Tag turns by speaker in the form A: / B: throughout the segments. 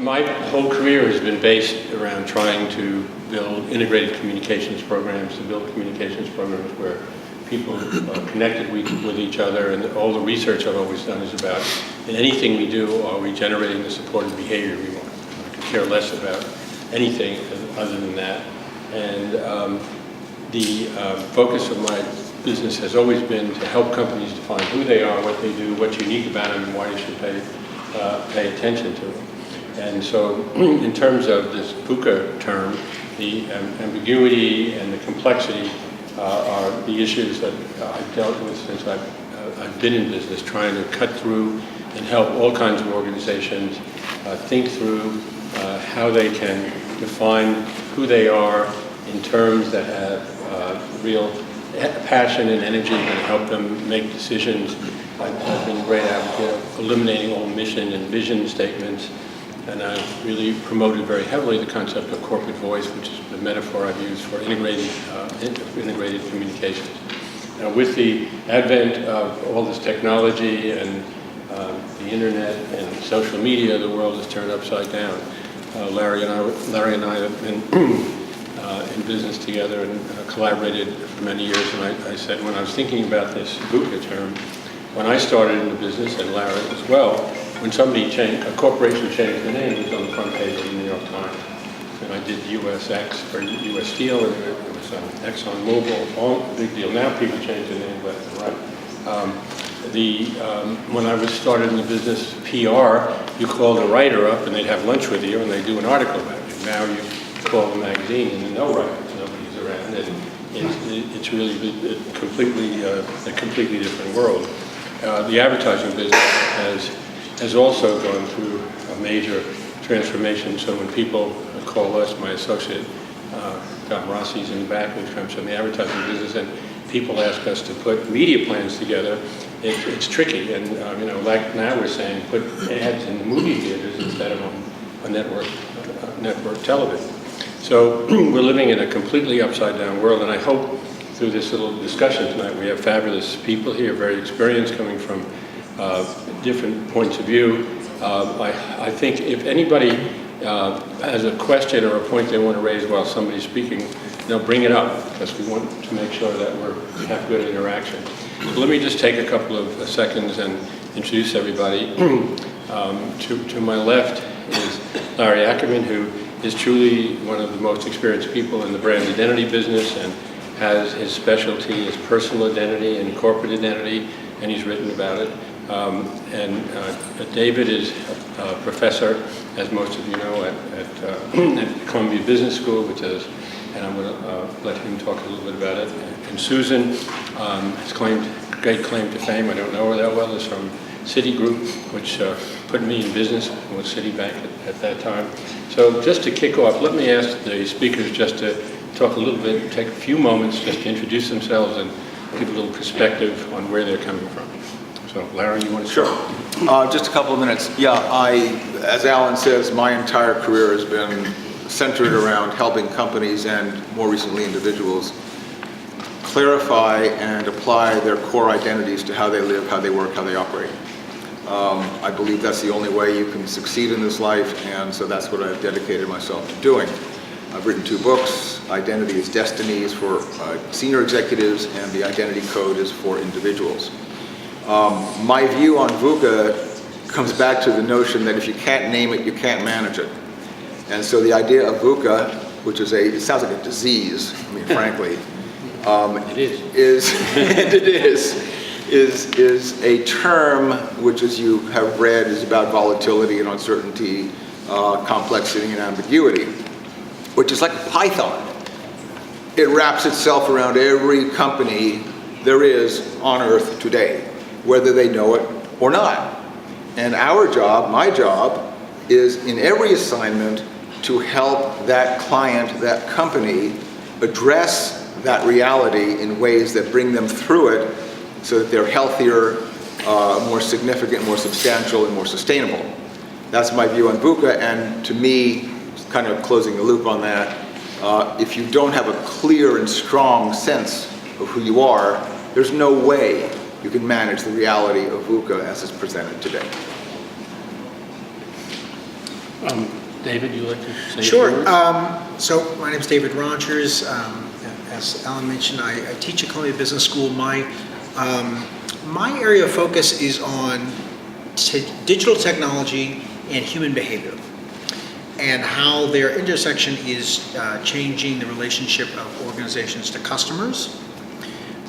A: My whole career has been based around trying to build integrated communications programs, to build communications programs where people are connected with each other, and all the research I've always done is about, in anything we do, are we generating the supported behavior we want? I could care less about anything other than that. And the focus of my business has always been to help companies define who they are, what they do, what's unique about them, and why you should pay attention to them. And so in terms of this VUCA term, the ambiguity and the complexity are the issues that I've dealt with since I've been in business, trying to cut through and help all kinds of organizations think through how they can define who they are in terms that have real passion and energy that help them make decisions. I've been a great advocate of eliminating all mission and vision statements, and I've really promoted very heavily the concept of corporate voice, which is the metaphor I've used for integrated communications. Now, with the advent of all this technology and the internet and social media, the world has turned upside down. Larry and I have been in business together and collaborated for many years, and I said when I was thinking about this VUCA term, when I started in the business, and Larry as well, when a corporation changed the name, it was on the front page of the New York Times. And I did USX for US Steel, and it was Exxon Mobil, all big deal. Now people change the name left and right. When I was started in the business, PR, you called a writer up and they'd have lunch with you and they'd do an article about you. Now you call the magazine and there's no writers, nobody's around. It's really a completely different world. The advertising business has also gone through a major transformation. So when people call us, my associate, Don Rossi's in the back, who comes from the advertising business, and people ask us to put media plans together, it's tricky. And like now we're saying, put ads in the movie theaters instead of on network television. So we're living in a completely upside down world, and I hope through this little discussion tonight, we have fabulous people here, very experienced, coming from different points of view. I think if anybody has a question or a point they want to raise while somebody's speaking, they'll bring it up, because we want to make sure that we have good interaction. So let me just take a couple of seconds and introduce everybody. To my left is Larry Ackerman, who is truly one of the most experienced people in the brand identity business, and has his specialty is personal identity and corporate identity, and he's written about it. David is a professor, as most of you know, at Columbia Business School, and I'm going to let him talk a little bit about it. And Susan has great claim to fame. I don't know her that well. Is from Citigroup, which put me in business with Citibank at that time. So just to kick off, let me ask the speakers just to talk a little bit, take a few moments just to introduce themselves and give a little perspective on where they're coming from. So Larry, you want to start?
B: Sure. Just a couple of minutes. Yeah, as Alan says, my entire career has been centered around helping companies and more recently individuals clarify and apply their core identities to how they live, how they work, how they operate. I believe that's the only way you can succeed in this life, and so that's what I've dedicated myself to doing. I've written 2 books. Identity is Destiny is for senior executives, and the Identity Code is for individuals. My view on VUCA comes back to the notion that if you can't name it, you can't manage it. And so the idea of VUCA, which is it sounds like a disease, I mean, frankly, is a term which, as you have read, is about volatility and uncertainty, complexity and ambiguity, which is like a python. It wraps itself around every company there is on earth today, whether they know it or not. And our job, my job, is in every assignment to help that client, that company, address that reality in ways that bring them through it so that they're healthier, more significant, more substantial, and more sustainable. That's my view on VUCA, and to me, kind of closing the loop on that, if you don't have a clear and strong sense of who you are, there's no way you can manage the reality of VUCA as it's presented today.
A: David, you like to say
C: Sure.
A: a few words?
C: So my name is David Rogers. As Alan mentioned, I teach at Columbia Business School. My area of focus is on digital technology and human behavior, and how their intersection is changing the relationship of organizations to customers,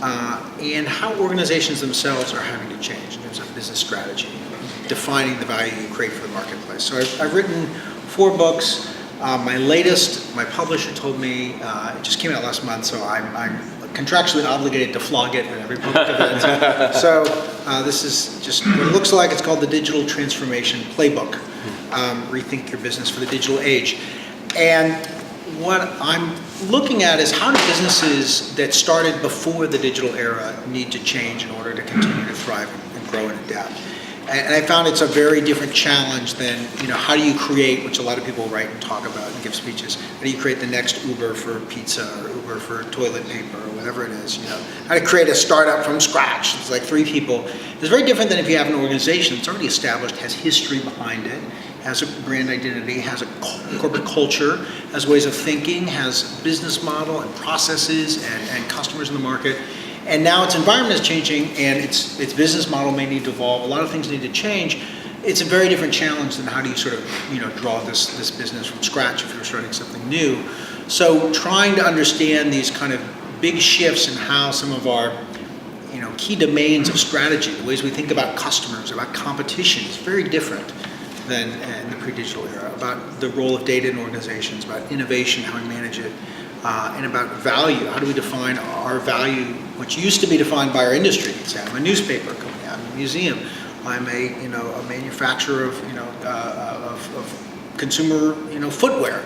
C: and how organizations themselves are having to change in terms of business strategy, defining the value you create for the marketplace. So I've written 4 books. My latest, my publisher told me, it just came out last month, so I'm contractually obligated to flog it at every public event. So this is just what it looks like. It's called the Digital Transformation Playbook. Rethink your business for the digital age. And what I'm looking at is how do businesses that started before the digital era need to change in order to continue to thrive and grow and adapt. And I found it's a very different challenge than, how do you create, which a lot of people write and talk about and give speeches, how do you create the next Uber for pizza or Uber for toilet paper or whatever it is, how to create a startup from scratch. It's like 3 people. It's very different than if you have an organization that's already established, has history behind it, has a brand identity, has a corporate culture, has ways of thinking, has business model and processes and customers in the market. And now its environment is changing, and its business model may need to evolve. A lot of things need to change. It's a very different challenge than how do you sort of, draw this business from scratch if you're starting something new. So trying to understand these kind of big shifts in how some of our, key domains of strategy, the ways we think about customers, about competition, is very different than in the pre-digital era, about the role of data in organizations, about innovation, how we manage it, and about value. How do we define our value, which used to be defined by our industry? Say, I'm a newspaper company, I'm a museum, I'm a manufacturer of consumer, footwear.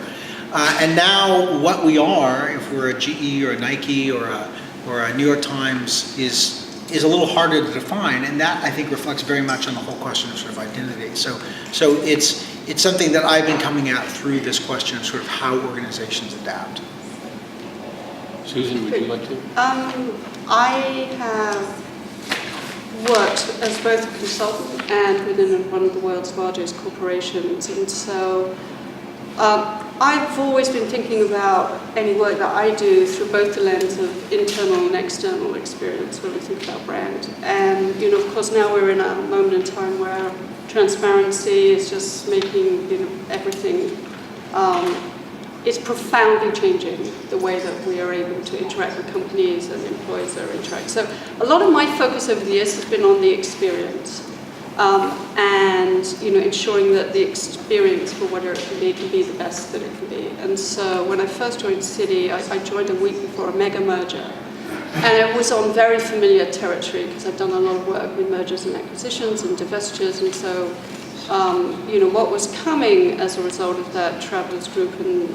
C: And now what we are, if we're a GE or a Nike or a New York Times, is a little harder to define, and that I think reflects very much on the whole question of sort of identity. So it's something that I've been coming at through this question of sort of how organizations adapt.
A: Susan, would you like to?
D: I have worked as both a consultant and within one of the world's largest corporations, and so I've always been thinking about any work that I do through both the lens of internal and external experience when we think about brand. And of course now we're in a moment in time where transparency is just making everything it's profoundly changing the way that we are able to interact with companies and employees that are interacting. So a lot of my focus over the years has been on the experience and ensuring that the experience for whatever it can be the best that it can be. And so when I first joined Citi, I joined a week before a mega merger. And it was on very familiar territory because I've done a lot of work with mergers and acquisitions and divestitures, and so what was coming as a result of that Travelers Group and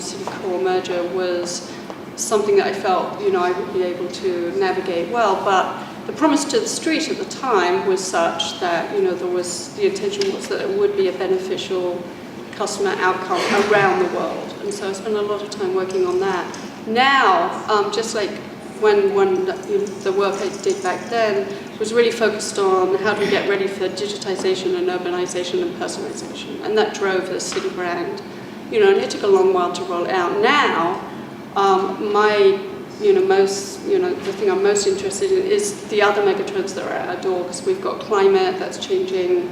D: Citigroup merger was something that I felt, I would be able to navigate well. But the promise to the street at the time was such that, the intention was that it would be a beneficial customer outcome around the world. And so I spent a lot of time working on that. Now, just like when the work I did back then was really focused on how do we get ready for digitization and urbanization and personalization, and that drove the Citi brand, and it took a long while to roll it out. Now, the thing I'm most interested in is the other megatrends that are at our door, because we've got climate that's changing,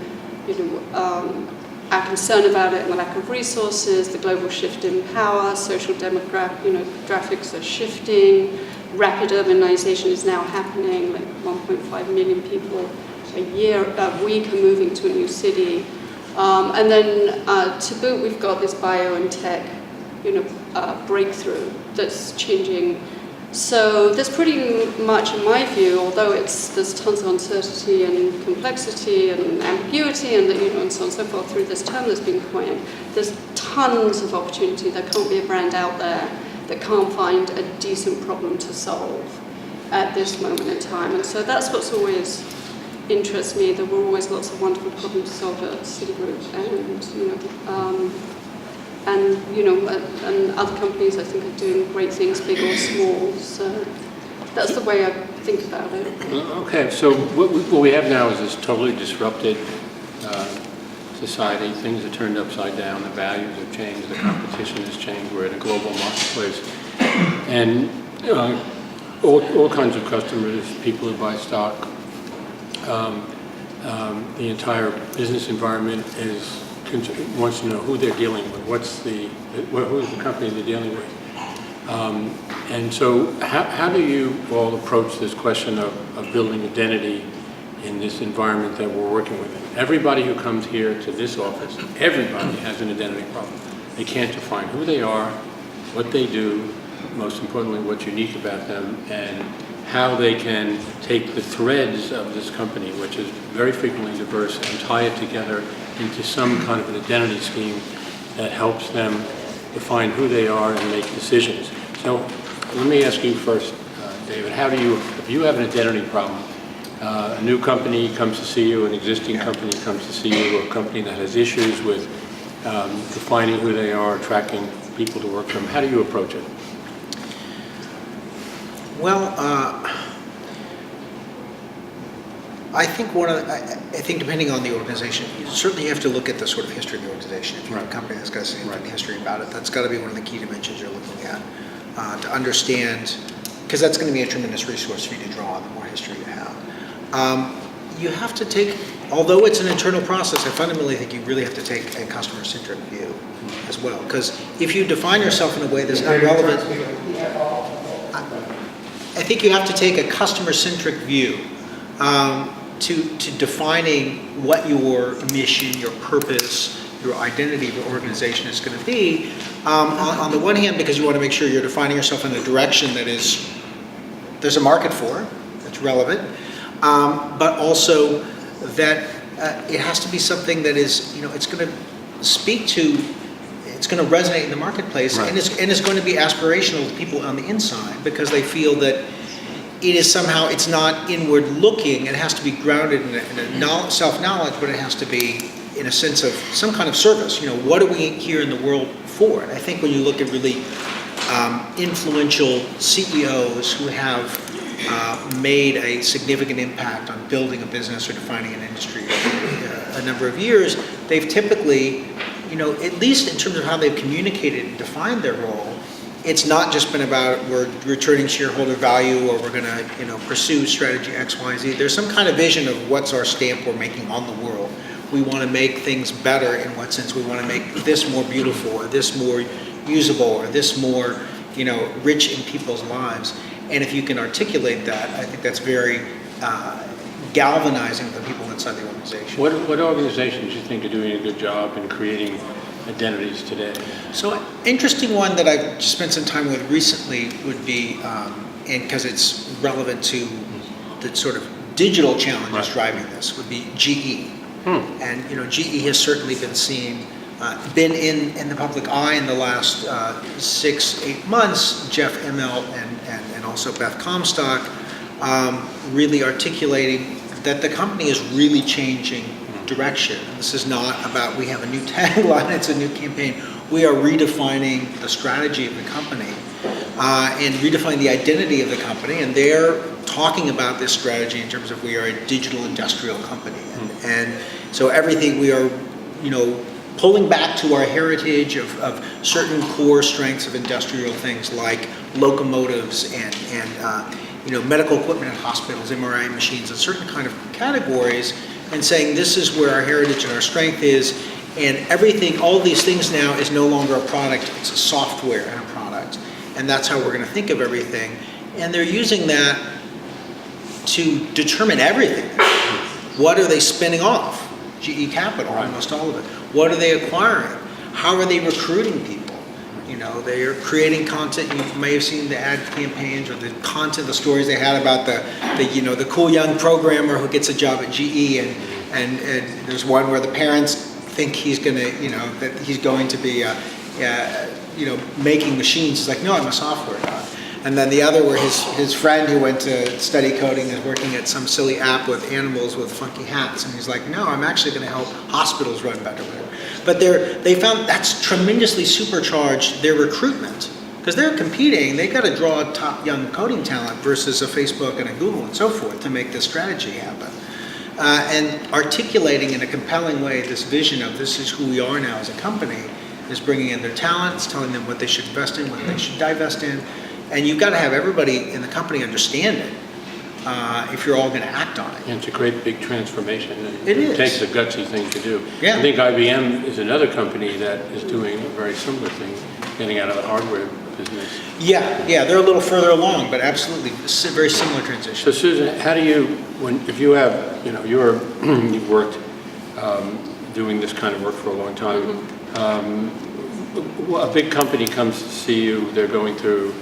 D: our concern about it and the lack of resources, the global shift in power, social demographics are shifting. Rapid urbanization is now happening, like 1.5 million people a week are moving to a new city. And then to boot, we've got this bio and tech, breakthrough that's changing. So there's pretty much, in my view, although there's tons of uncertainty and complexity and ambiguity and and so on and so forth through this term that's been coined, there's tons of opportunity. There can't be a brand out there that can't find a decent problem to solve at this moment in time. And so that's what's always interests me. There were always lots of wonderful problems to solve at Citigroup, and other companies I think are doing great things, big or small. So that's the way I think about it.
A: Okay, so what we have now is this totally disrupted society. Things are turned upside down, the values have changed, the competition has changed, we're in a global marketplace. And all kinds of customers, people who buy stock, the entire business environment wants to know who they're dealing with, who's the company they're dealing with. And so how do you all approach this question of building identity in this environment that we're working with? Everybody who comes here to this office, everybody has an identity problem. They can't define who they are, what they do, most importantly, what's unique about them, and how they can take the threads of this company, which is very frequently diverse, and tie it together into some kind of an identity scheme that helps them define who they are and make decisions. So let me ask you first, David, if you have an identity problem, a new company comes to see you, an existing company comes to see you, or a company that has issues with defining who they are, attracting people to work for them, how do you approach it?
C: Well, I think depending on the organization, you certainly have to look at the sort of history of the organization. If you have a company that's got a significant history about it, that's got to be one of the key dimensions you're looking at to understand, because that's going to be a tremendous resource for you to draw on the more history you have. You have to take, although it's an internal process, I fundamentally think you really have to take a customer-centric view as well. Because if you define yourself in a way that's not relevant, I think you have to take a customer-centric view to defining what your mission, your purpose, your identity of your organization is going to be. On the one hand, because you want to make sure you're defining yourself in a direction that there's a market for, that's relevant, but also that it has to be something that is, it's going to speak to, it's going to resonate in the marketplace, right. and it's going to be aspirational to people on the inside, because they feel that it is somehow, it's not inward looking, it has to be grounded in a self-knowledge, but it has to be in a sense of some kind of service. What are we here in the world for? And I think when you look at really influential CEOs who have made a significant impact on building a business or defining an industry over a number of years, they've typically, at least in terms of how they've communicated and defined their role, it's not just been about we're returning shareholder value or we're going to pursue strategy X, Y, Z. There's some kind of vision of what's our stamp we're making on the world. We want to make things better in what sense? We want to make this more beautiful, or this more usable, or this more rich in people's lives. And if you can articulate that, I think that's very galvanizing for people inside the organization.
A: What organizations do you think are doing a good job in creating identities today?
C: So an interesting one that I've spent some time with recently would be, and because it's relevant to the sort of digital challenges driving this, would be GE. And GE has certainly been in the public eye in the last 6-8 months. Jeff Immelt and also Beth Comstock really articulating that the company is really changing direction. This is not about we have a new tagline, it's a new campaign. We are redefining the strategy of the company and redefining the identity of the company, and they're talking about this strategy in terms of we are a digital industrial company. And so everything we are, pulling back to our heritage of certain core strengths of industrial things like locomotives and medical equipment in hospitals, MRI machines, and certain kind of categories, and saying this is where our heritage and our strength is, and everything, all these things now is no longer a product, it's a software and a product, and that's how we're going to think of everything. And they're using that to determine everything. What are they spinning off? GE Capital, almost all of it. What are they acquiring? How are they recruiting people? They are creating content. You may have seen the ad campaigns or the content, the stories they had about the cool young programmer who gets a job at GE, and there's one where the parents think he's going to, that he's going to be, making machines. He's like, no, I'm a software guy. And then the other where his friend who went to study coding is working at some silly app with animals with funky hats. And he's like, no, I'm actually going to help hospitals run better. But they found that's tremendously supercharged their recruitment. Because they're competing, they've got to draw top young coding talent versus a Facebook and a Google and so forth to make this strategy happen. and articulating in a compelling way this vision of this is who we are now as a company, is bringing in their talents, telling them what they should invest in, what they should divest in, and you've got to have everybody in the company understand it if you're all going to act on it.
A: And it's a great big transformation.
C: It is.
A: It takes a gutsy thing to do.
C: Yeah.
A: I think IBM is another company that is doing a very similar thing, getting out of the hardware business.
C: Yeah, they're a little further along, but absolutely, very similar transition.
A: So Susan, how do you, if you have, you've worked doing this kind of work for a long time. A big company comes to see you, they're going through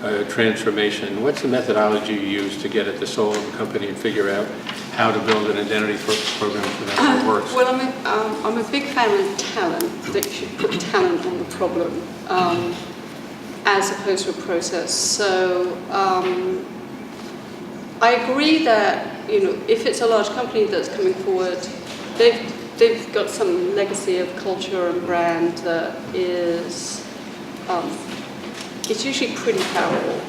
A: a transformation. What's the methodology you use to get at the soul of the company and figure out how to build an identity program for that that works?
D: Well, I'm a big fan of talent, that you should put talent on the problem as opposed to a process. So I agree that, if it's a large company that's coming forward, they've got some legacy of culture and brand that is, it's usually pretty powerful.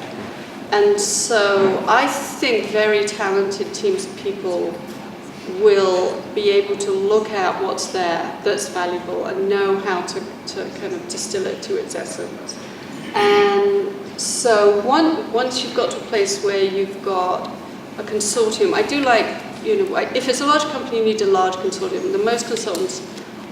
D: And so I think very talented teams of people will be able to look at what's there that's valuable and know how to kind of distill it to its essence. And so once you've got to a place where you've got a consortium, I do like, if it's a large company, you need a large consortium. The most consultants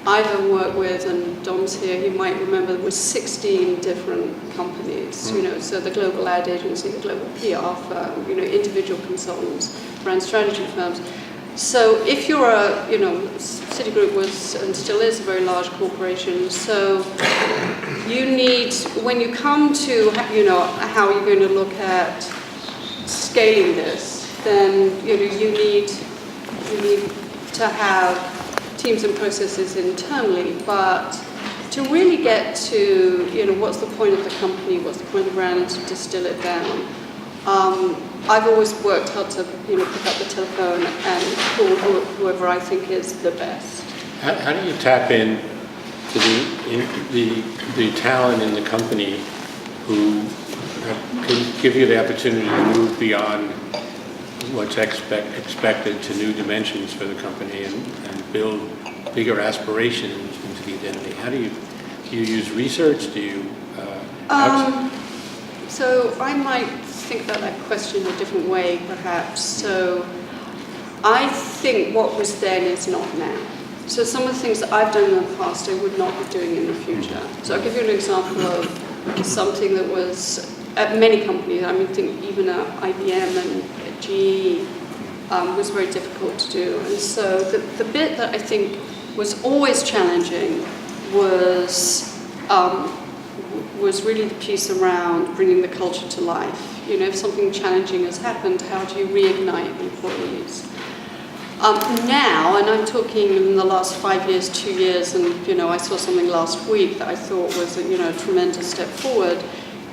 D: I've ever worked with, and Dom's here, he might remember, there were 16 different companies, so the global ad agency, the global PR firm, individual consultants, brand strategy firms. So if you're Citigroup was and still is a very large corporation, so you need, when you come to, how you're going to look at scaling this, then you need to have teams and processes internally, but to really get to, what's the point of the company, what's the point of the brand, to distill it down. I've always worked hard to, pick up the telephone and call whoever I think is the best.
A: How do you tap in to the talent in the company who can give you the opportunity to move beyond what's expected to new dimensions for the company and build bigger aspirations into the identity? How do you use research? Do you?
D: So I might think about that question in a different way, perhaps. So I think what was then is not now. So some of the things that I've done in the past, I would not be doing in the future. So I'll give you an example of something that was at many companies. I mean, think even at IBM and at GE was very difficult to do. And so the bit that I think was always challenging was really the piece around bringing the culture to life. If something challenging has happened, how do you reignite employees? Now, and I'm talking in the last 5 years, 2 years, and I saw something last week that I thought was a tremendous step forward,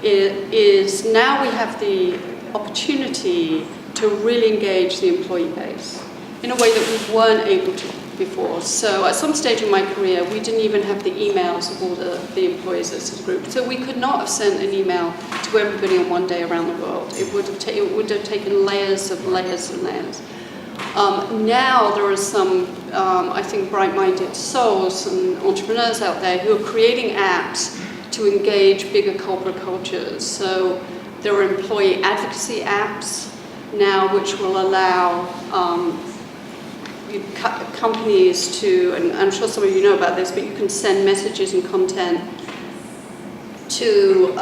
D: is now we have the opportunity to really engage the employee base in a way that we weren't able to before. So at some stage in my career, we didn't even have the emails of all the employees at Citigroup. So we could not have sent an email to everybody on one day around the world. It would have taken layers and layers. Now there are some, I think, bright-minded souls and entrepreneurs out there who are creating apps to engage bigger corporate cultures. So there are employee advocacy apps now which will allow companies to, and I'm sure some of you know about this, but you can send messages and content to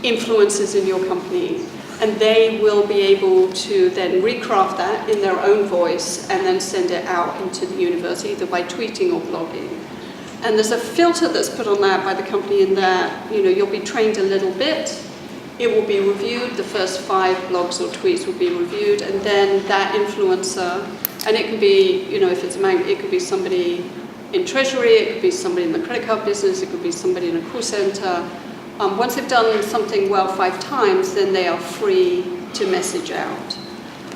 D: influencers in your company, and they will be able to then recraft that in their own voice and then send it out into the universe, either by tweeting or blogging. And there's a filter that's put on that by the company in that, you'll be trained a little bit, it will be reviewed, the first 5 blogs or tweets will be reviewed, and then that influencer, and it could be, if it's it could be somebody in treasury, it could be somebody in the credit card business, it could be somebody in a call center. Once they've done something well 5 times, then they are free to message out.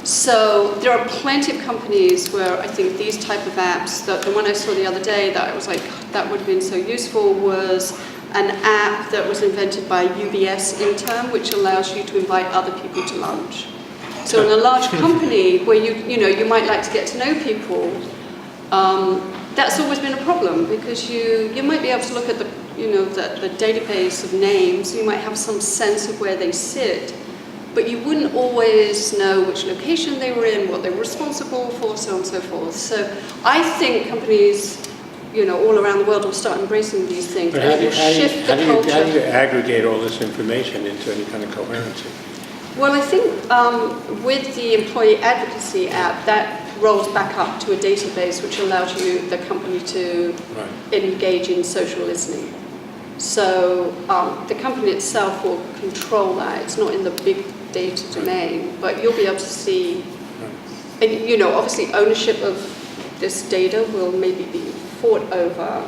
D: So there are plenty of companies where I think these type of apps, the one I saw the other day that I was like, that would have been so useful, was an app that was invented by UBS intern, which allows you to invite other people to lunch. So in a large company where you might like to get to know people, that's always been a problem, because you might be able to look at the database of names, you might have some sense of where they sit, but you wouldn't always know which location they were in, what they were responsible for, so on and so forth. So I think companies, all around the world will start embracing these things,
E: But
D: and it will shift the culture.
E: how do you aggregate all this information into any kind of coherency?
D: Well, I think with the employee advocacy app, that rolls back up to a database which allows the company to engage in social listening. So the company itself will control that. It's not in the big data domain, but you'll be able to see, and obviously ownership of this data will maybe be fought over.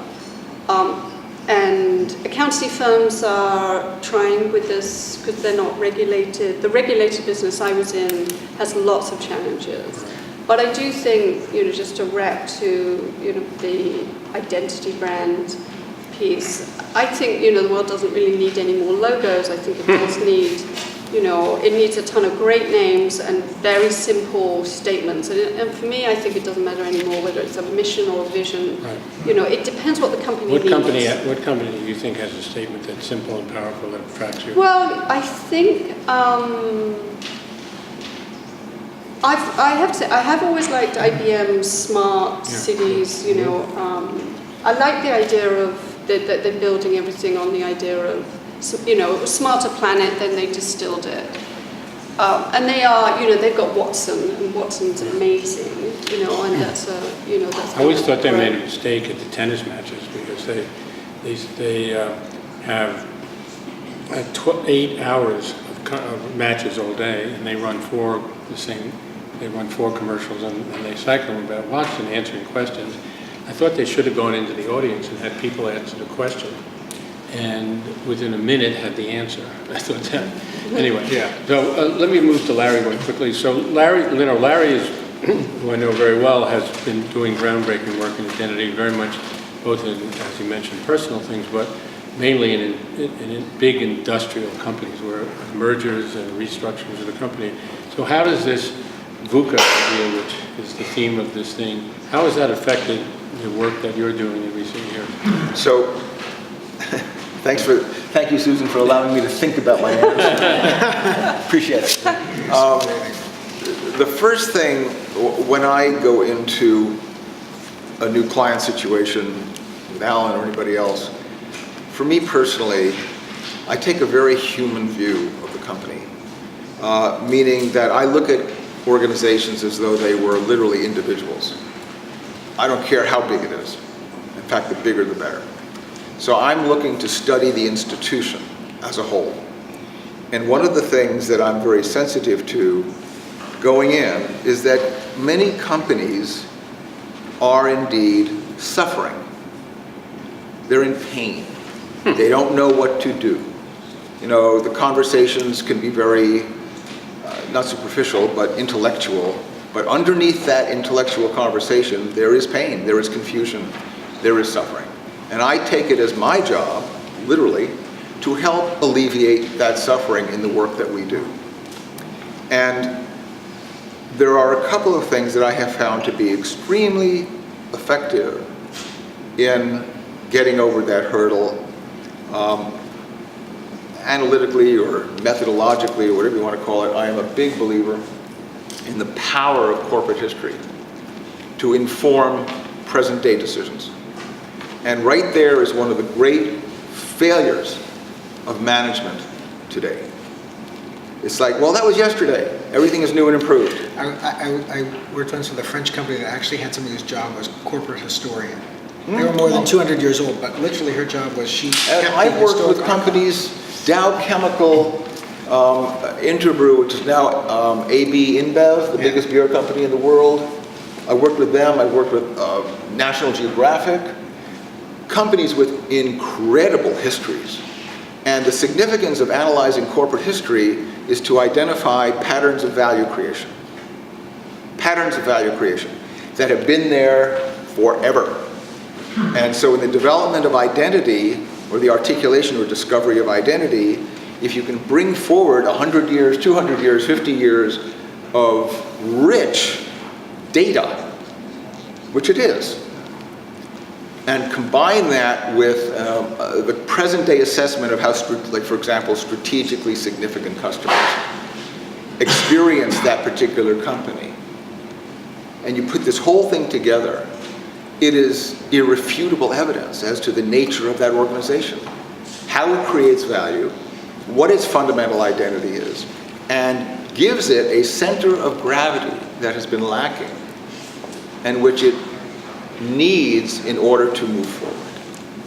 D: And accountancy firms are trying with this because they're not regulated. The regulated business I was in has lots of challenges. But I do think, just to wrap to, the identity brand piece, I think, the world doesn't really need any more logos. I think it does need, it needs a ton of great names and very simple statements. And for me, I think it doesn't matter anymore whether it's a mission or a vision.
E: Right.
D: It depends what the company needs.
E: What company do you think has a statement that's simple and powerful that attracts you?
D: Well, I think I have to say, I have always liked IBM's smart cities. I like the idea of that they're building everything on the idea of a smarter planet. Then they distilled it, and they are they've got Watson, and Watson's amazing. And that's that's.
E: I always thought they made a mistake at the tennis matches, because they have 8 hours of matches all day, and they run four commercials, and they cycle them about Watson answering questions. I thought they should have gone into the audience and had people answer the question, and within a minute had the answer. I thought that. Anyway, so let me move to Larry one quickly. So Larry is, who I know very well, has been doing groundbreaking work in identity, very much both in, as you mentioned, personal things, but mainly in big industrial companies where mergers and restructurings of the company. So how does this VUCA idea, which is the theme of this thing, how has that affected the work that you're doing in recent years?
B: So, thank you, Susan, for allowing me to think about my answer. Appreciate it. The first thing, when I go into a new client situation with Alan or anybody else, for me personally, I take a very human view of the company, meaning that I look at organizations as though they were literally individuals. I don't care how big it is. In fact, the bigger the better. So I'm looking to study the institution as a whole. And one of the things that I'm very sensitive to going in is that many companies are indeed suffering. They're in pain. They don't know what to do. The conversations can be very, not superficial, but intellectual. But underneath that intellectual conversation, there is pain, there is confusion, there is suffering. And I take it as my job, literally, to help alleviate that suffering in the work that we do. And there are a couple of things that I have found to be extremely effective in getting over that hurdle, analytically or methodologically, or whatever you want to call it. I am a big believer in the power of corporate history to inform present-day decisions. And right there is one of the great failures of management today. It's like, well, that was yesterday. Everything is new and improved.
C: I worked once with a French company that actually had somebody whose job was corporate historian. They were more than 200 years old, but literally her job was she kept the
B: I've worked with
C: historical
B: companies, Dow Chemical, Interbrew, which is now AB InBev, the biggest beer company in the world. I worked with them. I worked with National Geographic, companies with incredible histories. And the significance of analyzing corporate history is to identify patterns of value creation. Patterns of value creation that have been there forever. And so in the development of identity, or the articulation or discovery of identity, if you can bring forward 100 years, 200 years, 50 years, of rich data, which it is, and combine that with the present-day assessment of how, like for example, strategically significant customers experience that particular company, and you put this whole thing together, it is irrefutable evidence as to the nature of that organization, how it creates value, what its fundamental identity is, and gives it a center of gravity that has been lacking and which it needs in order to move forward.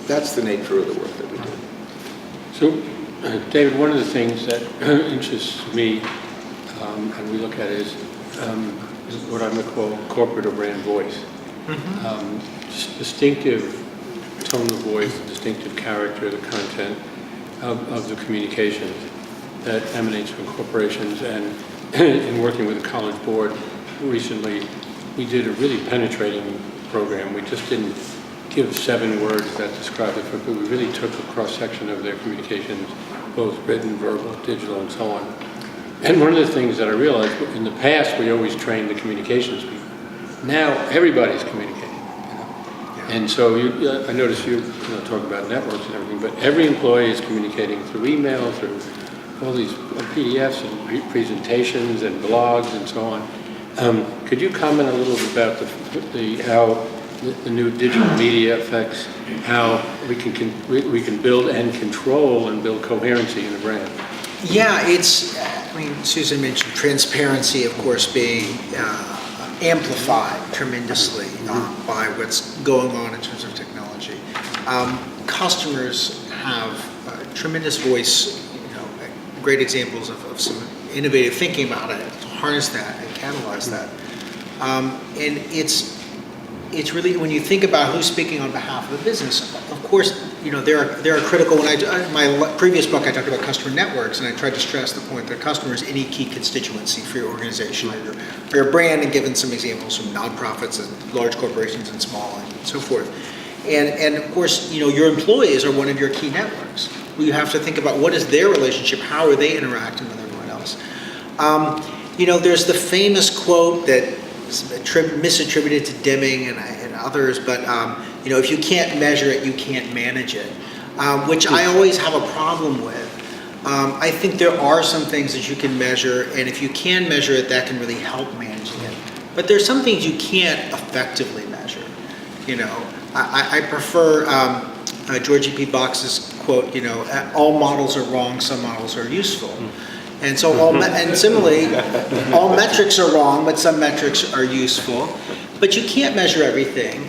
B: That's the nature of the work that we do.
E: So, David, one of the things that interests me, and we look at is what I'm going to call corporate or brand voice. Distinctive tone of voice, distinctive character, the content of the communications that emanates from corporations. And in working with the College Board recently, we did a really penetrating program. We just didn't give 7 words that described it, but we really took a cross-section of their communications, both written, verbal, digital, and so on. And one of the things that I realized, in the past, we always trained the communications people. Now, everybody's communicating. And so I notice you talk about networks and everything, but every employee is communicating through email, through all these PDFs and presentations and blogs and so on. Could you comment a little bit about how the new digital media affects how we can build and control and build coherency in a brand?
C: Yeah, Susan mentioned transparency, of course, being amplified tremendously by what's going on in terms of technology. Customers have tremendous voice, great examples of some innovative thinking about it to harness that and catalyze that. And it's really, when you think about who's speaking on behalf of the business, of course, there are critical, in my previous book I talked about customer networks, and I tried to stress the point that customer is any key constituency for your organization or your brand, and given some examples from nonprofits and large corporations and small and so forth. And of course, your employees are one of your key networks. You have to think about what is their relationship, how are they interacting with everyone else. There's the famous quote that is misattributed to Deming and others, but if you can't measure it, you can't manage it, which I always have a problem with. I think there are some things that you can measure, and if you can measure it, that can really help managing it. But there's some things you can't effectively measure. I prefer George P. Box's quote, all models are wrong, some models are useful. And so, and similarly, all metrics are wrong, but some metrics are useful. But you can't measure everything.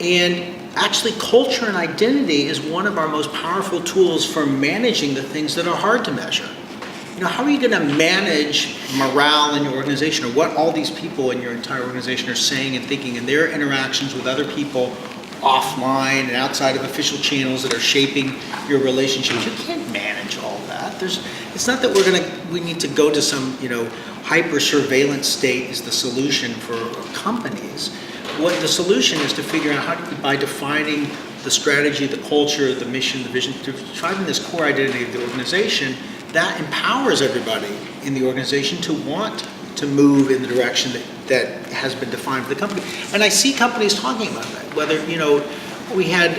C: And actually, culture and identity is one of our most powerful tools for managing the things that are hard to measure. How are you going to manage morale in your organization, or what all these people in your entire organization are saying and thinking, and their interactions with other people offline and outside of official channels that are shaping your relationships? You can't manage all that. It's not that we need to go to some, hyper surveillance state is the solution for companies. What the solution is to figure out by defining the strategy, the culture, the mission, the vision, defining this core identity of the organization, that empowers everybody in the organization to want to move in the direction that has been defined for the company. And I see companies talking about that. Whether, we had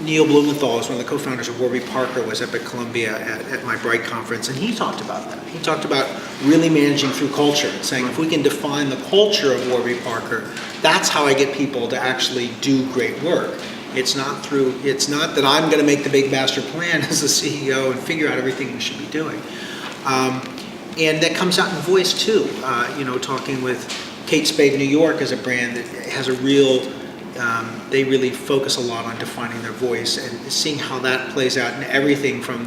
C: Neil Blumenthal, was one of the co-founders of Warby Parker, was up at Columbia at my Bright conference, and he talked about that. He talked about really managing through culture and saying, if we can define the culture of Warby Parker, that's how I get people to actually do great work. It's not that I'm going to make the big master plan as the CEO and figure out everything we should be doing. And that comes out in voice too. Talking with Kate Spade New York as a brand that has a real, they really focus a lot on defining their voice and seeing how that plays out in everything from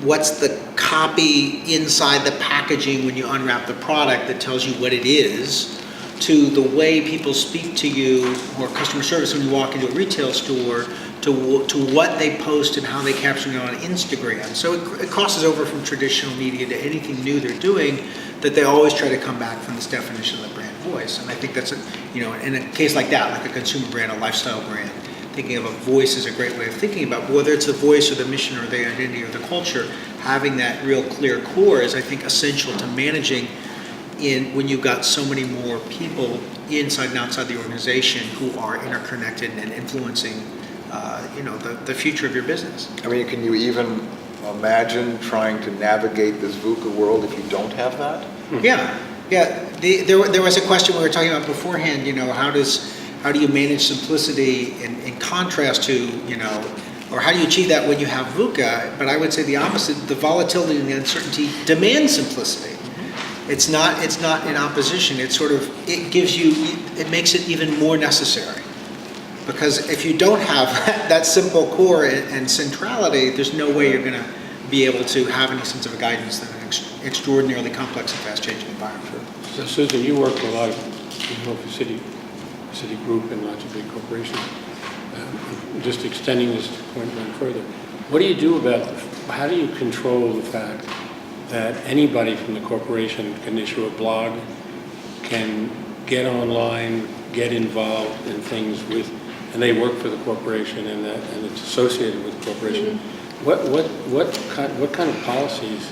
C: what's the copy inside the packaging when you unwrap the product that tells you what it is, to the way people speak to you, or customer service when you walk into a retail store, to what they post and how they capture it on Instagram. So it crosses over from traditional media to anything new they're doing, that they always try to come back from this definition of the brand voice. And I think that's, in a case like that, like a consumer brand, a lifestyle brand, thinking of a voice is a great way of thinking about whether it's the voice or the mission or the identity or the culture. Having that real clear core is, I think, essential to managing when you've got so many more people inside and outside the organization who are interconnected and influencing, the future of your business.
B: I mean, can you even imagine trying to navigate this VUCA world if you don't have that?
C: Yeah. There was a question we were talking about beforehand. How do you manage simplicity in contrast to or how do you achieve that when you have VUCA? But I would say the opposite. The volatility and the uncertainty demand simplicity. It's not in opposition. It makes it even more necessary. Because if you don't have that simple core and centrality, there's no way you're going to be able to have any sense of guidance in an extraordinarily complex and fast-changing environment.
E: So Susan, you work for a lot of, for Citigroup and lots of big corporations. Just extending this point one further, what do you do about, how do you control the fact that anybody from the corporation can issue a blog, can get online, get involved in things and they work for the corporation and it's associated with the corporation. Mm-hmm. What kind of policies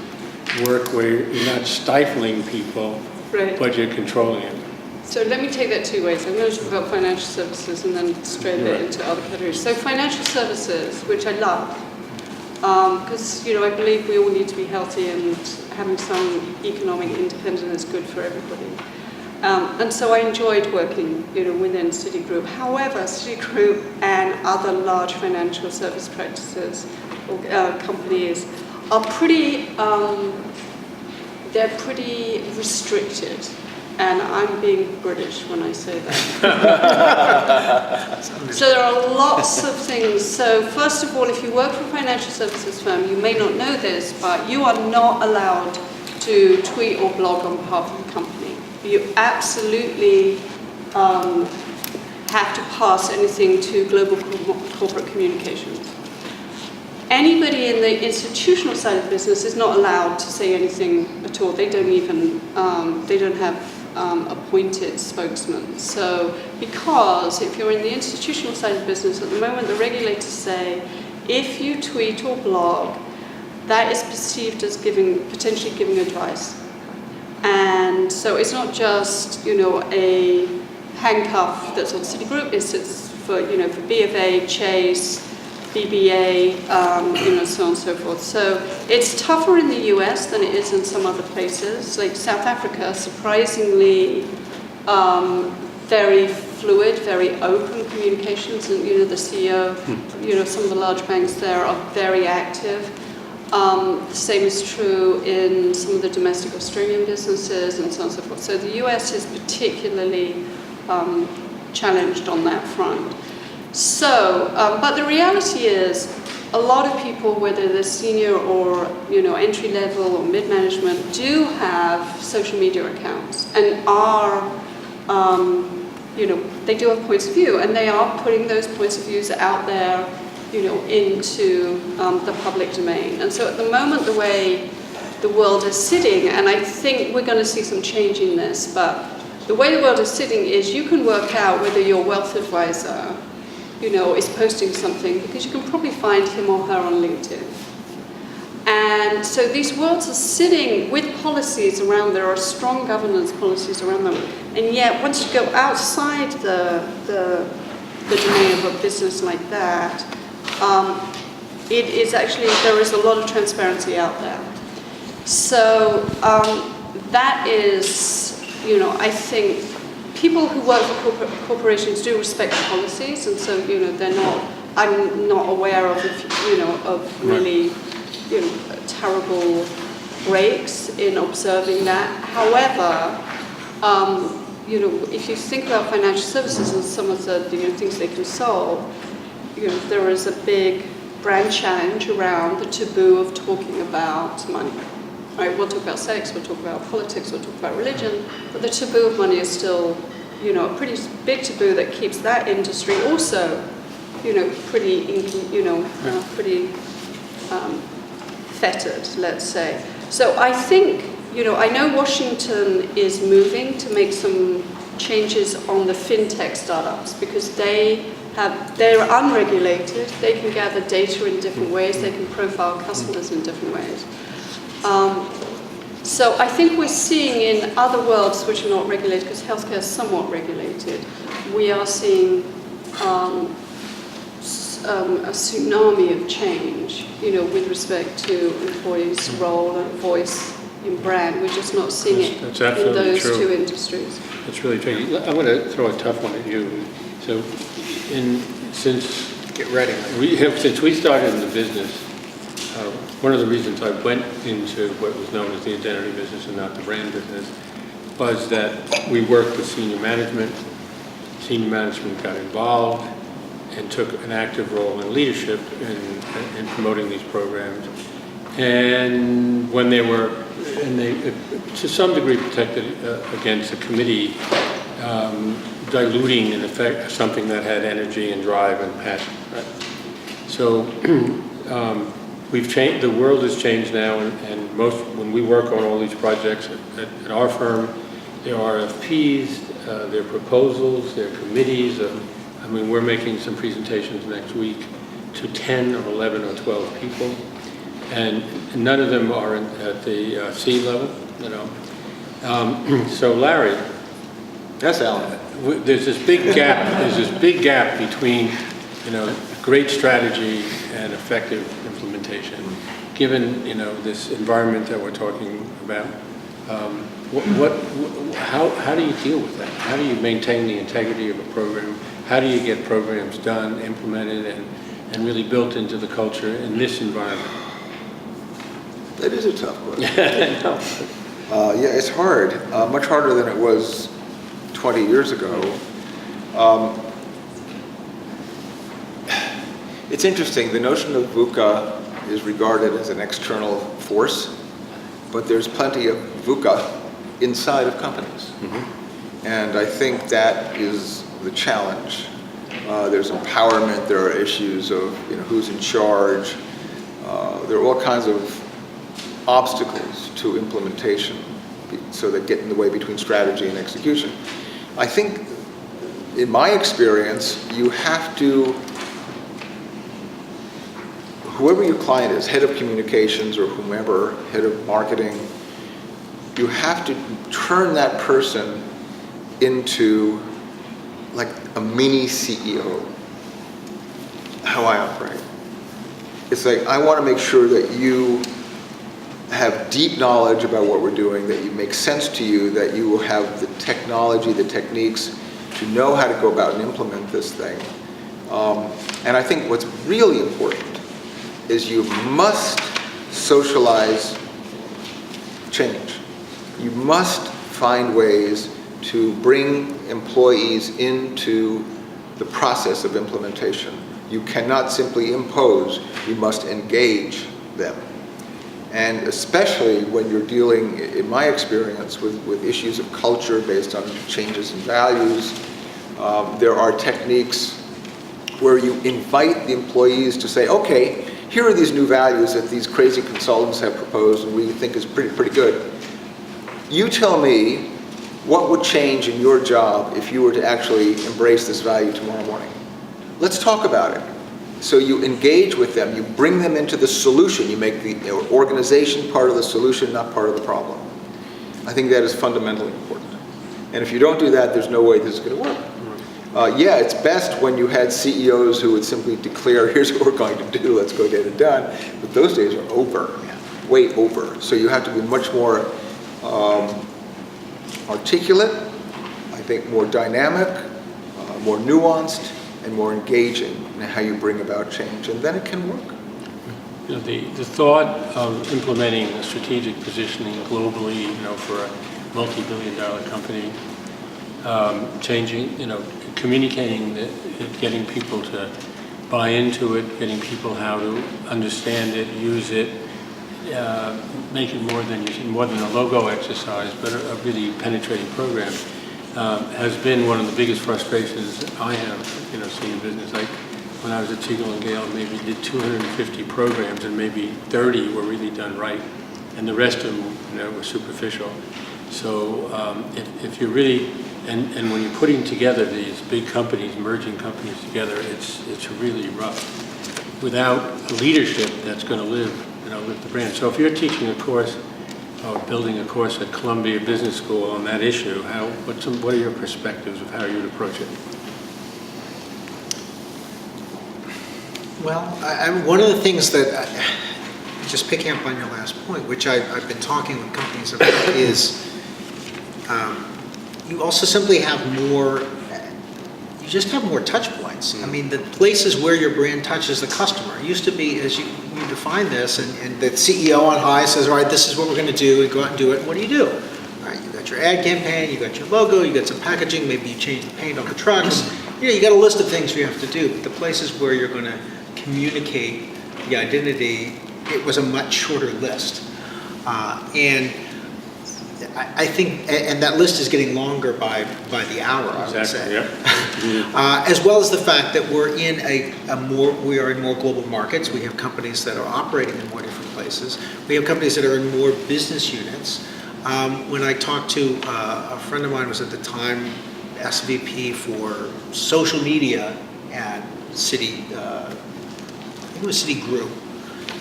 E: work where you're not stifling people, right, but you're controlling it?
D: So let me take that two ways. I'm going to talk about financial services and then straight into other categories. So financial services, which I love, because I believe we all need to be healthy and having some economic independence is good for everybody. And so I enjoyed working, within Citigroup. However, Citigroup and other large financial service practices or companies are they're pretty restricted. And I'm being British when I say that. So there are lots of things. So first of all, if you work for a financial services firm, you may not know this, but you are not allowed to tweet or blog on behalf of the company. You absolutely have to pass anything to global corporate communications. Anybody in the institutional side of the business is not allowed to say anything at all. They don't even, they don't have appointed spokesman. So, because if you're in the institutional side of the business, at the moment the regulators say, if you tweet or blog, that is perceived as potentially giving advice. And so it's not just, a handcuff that's on Citigroup, it's for, for B of A, Chase, BBA, so on and so forth. So it's tougher in the US than it is in some other places. Like South Africa, surprisingly very fluid, very open communications, and the CEO, some of the large banks there are very active. The same is true in some of the domestic Australian businesses and so on and so forth. So the US is particularly challenged on that front. So, but the reality is, a lot of people, whether they're senior or entry level or mid management, do have social media accounts and are, they do have points of view, and they are putting those points of views out there, into the public domain. And so, at the moment, the way the world is sitting, and I think we're going to see some change in this, but the way the world is sitting is you can work out whether your wealth advisor is posting something because you can probably find him or her on LinkedIn. And so these worlds are sitting with policies around, there are strong governance policies around them. And yet, once you go outside the domain of a business like that, it is actually, there is a lot of transparency out there. So that is, I think, people who work for corporations do respect the policies, and so they're not. I'm not aware of of really terrible breaks in observing that. However, if you think about financial services and some of the things they can solve, there is a big brand challenge around the taboo of talking about money. Right, we'll talk about sex, we'll talk about politics, we'll talk about religion, but the taboo of money is still, a pretty big taboo that keeps that industry also, pretty fettered, let's say. So I think, I know Washington is moving to make some changes on the fintech startups because they're unregulated, they can gather data in different ways, they can profile customers in different ways. So I think we're seeing in other worlds which are not regulated, because healthcare is somewhat regulated, we are seeing a tsunami of change, with respect to employees' role and voice in brand. We're just not seeing it
E: That's
D: in
E: absolutely
D: those
E: true.
D: two industries.
E: It's really tricky. I'm going to throw a tough one at you. So, since we started in the business, one of the reasons I went into what was known as the identity business and not the brand business was that we worked with senior management. Senior management got involved and took an active role in leadership in promoting these programs. And when they to some degree protected against the committee diluting, in effect, something that had energy and drive and passion. Right? So we've changed. The world has changed now, and when we work on all these projects at our firm, there are RFPs, there are proposals, there are committees. We're making some presentations next week to 10 or 11 or 12 people, and none of them are at the C level. So Larry.
B: Yes, Alan.
E: There's this big gap. There's this big gap between, great strategy and effective implementation. Given this environment that we're talking about, how do you deal with that? How do you maintain the integrity of a program? How do you get programs done, implemented, and really built into the culture in this environment?
B: That is a tough question.
E: No.
B: Yeah, it's hard. Much harder than it was 20 years ago. It's interesting. The notion of VUCA is regarded as an external force, but there's plenty of VUCA inside of companies. Mm-hmm. And I think that is the challenge. There's empowerment. There are issues of who's in charge. There are all kinds of obstacles to implementation, so that get in the way between strategy and execution. I think, in my experience, you have to, whoever your client is, head of communications or whomever, head of marketing, you have to turn that person into like a mini CEO, how I operate. It's like, I want to make sure that you have deep knowledge about what we're doing, that it makes sense to you, that you will have the technology, the techniques to know how to go about and implement this thing. And I think what's really important is you must socialize change. You must find ways to bring employees into the process of implementation. You cannot simply impose, you must engage them. And especially when you're dealing, in my experience, with issues of culture based on changes in values, there are techniques where you invite the employees to say, okay, here are these new values that these crazy consultants have proposed and we think is pretty good. You tell me what would change in your job if you were to actually embrace this value tomorrow morning. Let's talk about it. So you engage with them, you bring them into the solution, you make the organization part of the solution, not part of the problem. I think that is fundamentally important. And if you don't do that, there's no way this is going to work. Yeah, it's best when you had CEOs who would simply declare, here's what we're going to do, let's go get it done. But those days are over, way over. So you have to be much more articulate, I think more dynamic, more nuanced, and more engaging in how you bring about change, and then it can work.
E: The thought of implementing a strategic positioning globally, for a multi-billion-dollar company, changing, communicating it, getting people to buy into it, getting people how to understand it, use it, make it more than a logo exercise, but a really penetrating program. Has been one of the biggest frustrations I have, seeing business. Like when I was at Siegel and Gale, maybe did 250 programs and maybe 30 were really done right, and the rest of them, were superficial. So if you're really, and when you're putting together these big companies, merging companies together, it's really rough without a leadership that's going to live the brand. So if you're teaching a course building a course at Columbia Business School on that issue. What are your perspectives of how you would approach it?
C: Well, one of the things that, just picking up on your last point, which I've been talking with companies about, is you also simply have more, you just have more touch points. I mean, the places where your brand touches the customer. It used to be, as you define this, and the CEO on high says, all right, this is what we're going to do, and go out and do it. What do? All right, you got your ad campaign, you got your logo, you got some packaging, maybe you change the paint on the trucks. You got a list of things you have to do, but the places where you're going to communicate the identity, it was a much shorter list. And I think, and that list is getting longer by the hour, I would say.
E: Yep.
C: As well as the fact that we're in we are in more global markets. We have companies that are operating in more different places. We have companies that are in more business units. When I talked to a friend of mine, was at the time SVP for social media at Citigroup,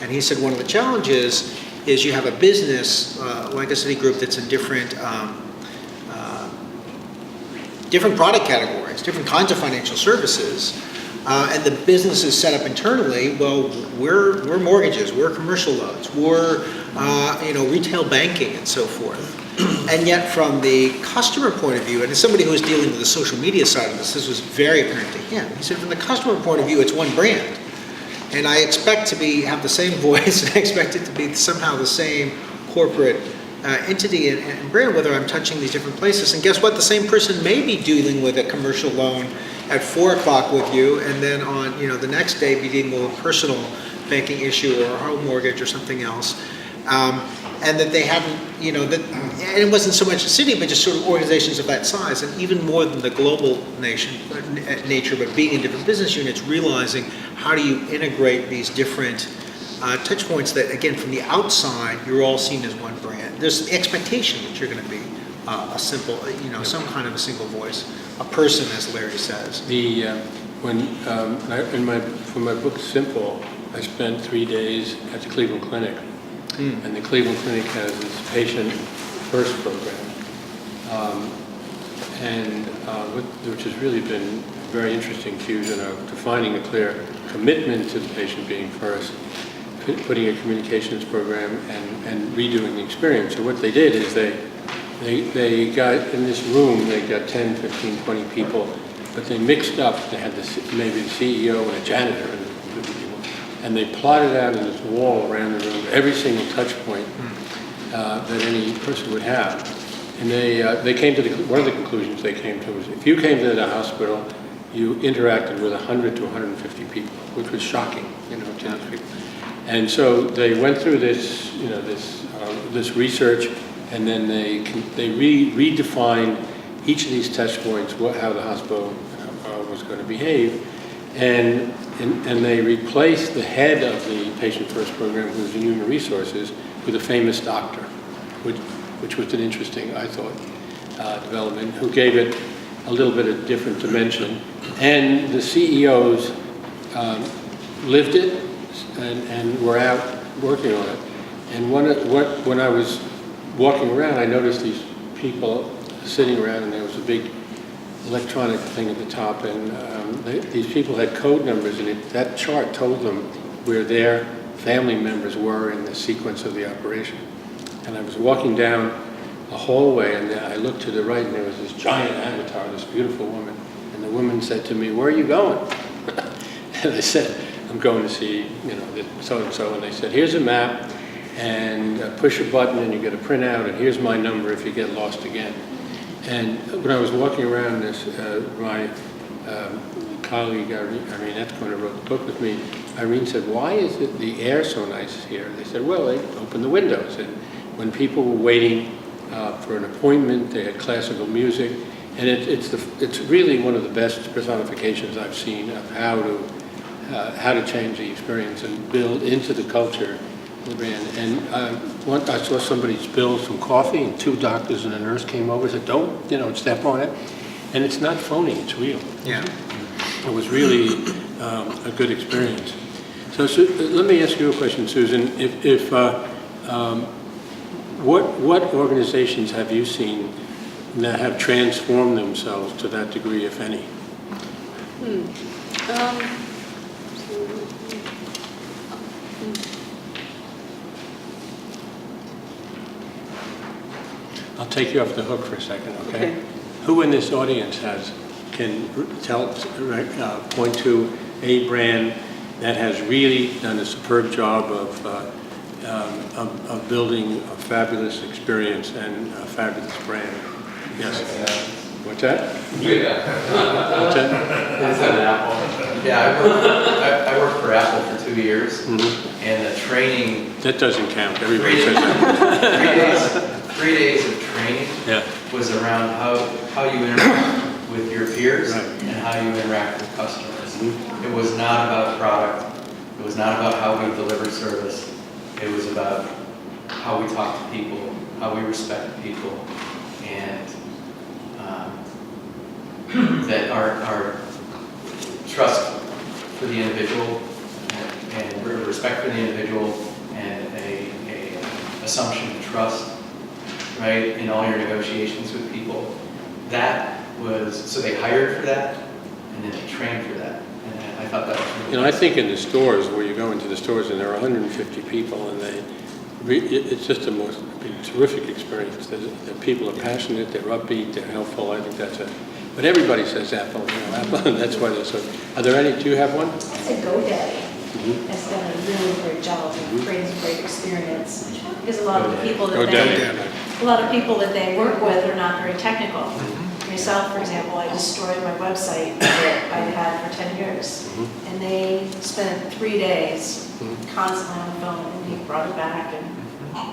C: and he said one of the challenges is you have a business like a Citigroup that's in different product categories, different kinds of financial services, and the business is set up internally. Well, we're mortgages, we're commercial loans, we're retail banking and so forth. And yet from the customer point of view, and as somebody who was dealing with the social media side of this was very apparent to him. He said from the customer point of view, it's one brand. And I expect to have the same voice, and I expect it to be somehow the same corporate entity and brand, whether I'm touching these different places. And guess what? The same person may be dealing with a commercial loan at 4 o'clock with you, and then on the next day be dealing with a personal banking issue or a home mortgage or something else. And that they haven't, and it wasn't so much a city, but just sort of organizations of that size, and even more than the global nature, but being in different business units, realizing how do you integrate these different touch points that, again, from the outside, you're all seen as one brand. There's the expectation that you're going to be a simple, some kind of a single voice, a person, as Larry says.
E: For my book Simple, I spent 3 days at the Cleveland Clinic. And the Cleveland Clinic has this patient first program, which has really been a very interesting fusion of defining a clear commitment to the patient being first, putting a communications program, and redoing the experience. So what they did is they got in this room, they got 10, 15, 20 people, but they mixed up. They had maybe the CEO and a janitor, and they plotted out in this wall around the room every single touch point that any person would have. And they came to one of the conclusions they came to was if you came to the hospital, you interacted with 100 to 150 people, which was shocking, to those people. And so they went through this, this research, and then they redefined each of these touch points, how the hospital was going to behave. And they replaced the head of the Patient First program, who was in Human Resources, with a famous doctor, which was an interesting, I thought, development, who gave it a little bit of different dimension. And the CEOs lived it and were out working on it. And when I was walking around, I noticed these people sitting around, and there was a big electronic thing at the top, and these people had code numbers, and that chart told them where their family members were in the sequence of the operation. And I was walking down a hallway, and I looked to the right, and there was this giant avatar, this beautiful woman, and the woman said to me, "Where are you going?" And I said, "I'm going to see, so-and-so," and they said, "Here's a map, and push a button, and you get a printout, and here's my number if you get lost again." And when I was walking around this, my colleague, Irene Ackerman, who wrote the book with me, Irene said, "Why is the air so nice here?" They said, "Well, they opened the windows, and when people were waiting for an appointment, they had classical music, and it's really one of the best personifications I've seen of how to change the experience and build into the culture of the brand." And I saw somebody spill some coffee, and 2 doctors and a nurse came over and said, "Don't, step on it." And it's not phony, it's real.
C: Yeah.
E: It was really a good experience. So let me ask you a question, Susan. What organizations have you seen that have transformed themselves to that degree, if any? I'll take you off the hook for a second, okay? Who in this audience can point to a brand that has really done a superb job of building a fabulous experience and a fabulous brand? Yes. What's that? What's that?
F: Is that an Apple? Yeah, I worked for Apple for 2 years, and the training.
E: That doesn't count. Everybody says that.
F: 3 days of training was around how you interact with your peers and how you interact with customers. It was not about product. It was not about how we deliver service. It was about how we talk to people, how we respect people, and that our trust for the individual and respect for the individual and a assumption of trust, right, in all your negotiations with people. That was, so they hired for that and then they trained for that. And I thought that was really
E: I think in the stores, where you go into the stores and there are 150 people and it's just a most terrific experience. The people are passionate, they're upbeat, they're helpful. I think that's but everybody says Apple, Apple, and that's why they're so. Are there any? Do you have one?
G: I'd say GoDaddy has done a really great job and creates a great experience because a lot of the people that they work with are not very technical. Myself, for example, I destroyed my website that I had for 10 years, and they spent 3 days constantly on the phone, and he brought it back, and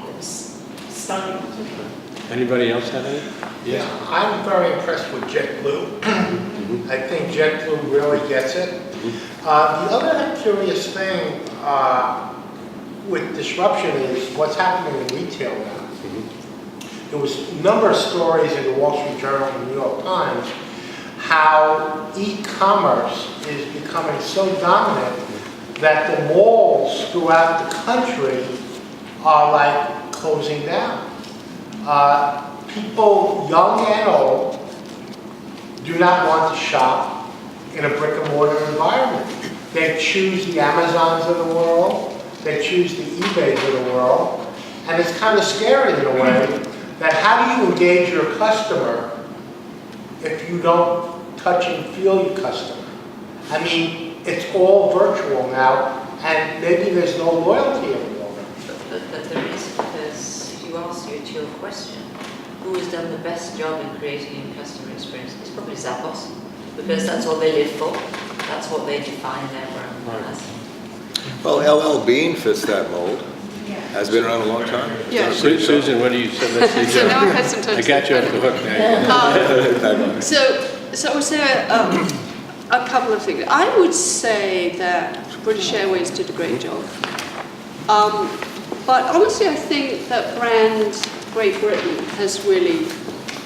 G: it was stunning.
E: Anybody else have any?
H: Yeah, I'm very impressed with JetBlue. I think JetBlue really gets it. The other curious thing with disruption is what's happening in retail now. There was a number of stories in the Wall Street Journal and the New York Times how e-commerce is becoming so dominant that the malls throughout the country are like closing down. People, young and old, do not want to shop in a brick and mortar environment. They choose the Amazons of the world, they choose the eBays of the world, and it's kind of scary in a way that how do you engage your customer if you don't touch and feel your customer? I mean, it's all virtual now, and maybe there's no loyalty anymore.
I: But there is, because if you ask your question, who has done the best job in creating a customer experience? It's probably Zappos, because that's what they live for. That's what they define their brand as.
B: Well, LL Bean fits that mold. Has been around a long time.
D: Yeah.
E: Susan, what do you say? Let's see.
D: So now I had some time
E: I
D: to
E: got you off the hook now.
D: So I would say a couple of things. I would say that British Airways did a great job. But honestly, I think that brand Great Britain has really